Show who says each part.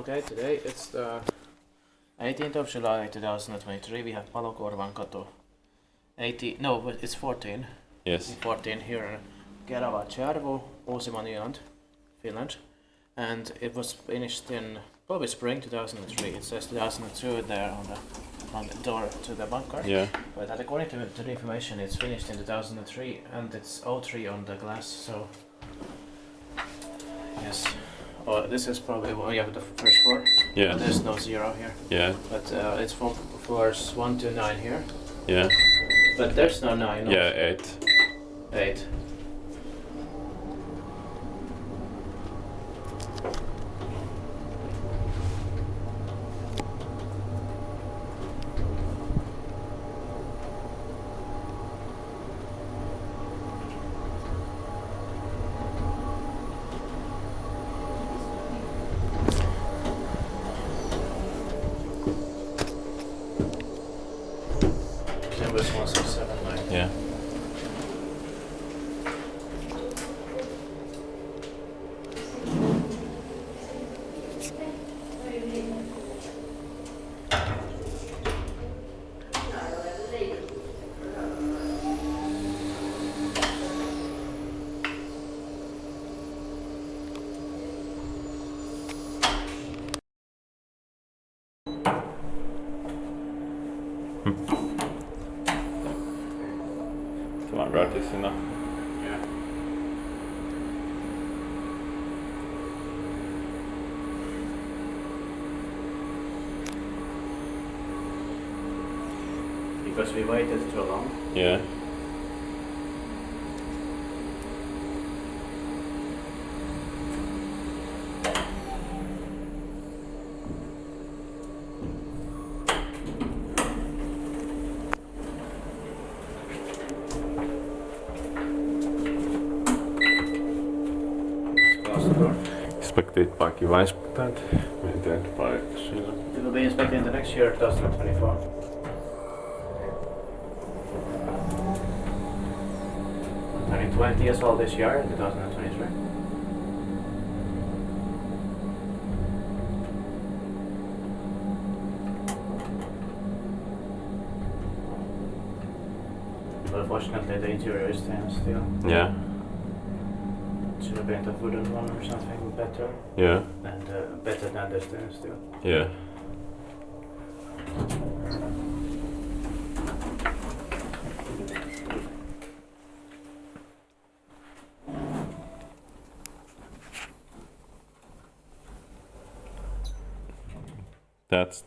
Speaker 1: Okay, today it's the 18th of July 2023. We have Palokorvenkatu 80, no, but it's 14.
Speaker 2: Yes.
Speaker 1: 14 here in Kerava, Finland. And it was finished in probably spring 2003. It says 2002 there on the door to the bunker.
Speaker 2: Yeah.
Speaker 1: But according to the information, it's finished in 2003 and it's 03 on the glass, so yes. Oh, this is probably when you have the first floor.
Speaker 2: Yeah.
Speaker 1: There's no zero here.
Speaker 2: Yeah.
Speaker 1: But it's from floors 1 to 9 here.
Speaker 2: Yeah.
Speaker 1: But there's no 9. No.
Speaker 2: Yeah, 8.
Speaker 1: 8. Numbers 1679.
Speaker 2: Yeah. Tämä on ratisina.
Speaker 1: Yeah. Because we waited too long.
Speaker 2: Yeah.
Speaker 1: Close the door.
Speaker 2: Inspected by Kivainspectant. Maintained by Schindler.
Speaker 1: It will be inspected in the next year, 2024. Turning 20 years old this year, 2023. Unfortunately, the interior is stainless steel.
Speaker 2: Yeah.
Speaker 1: Should have been a wooden one or something better,
Speaker 2: Yeah.
Speaker 1: and better than the stainless steel.
Speaker 2: Yeah. That's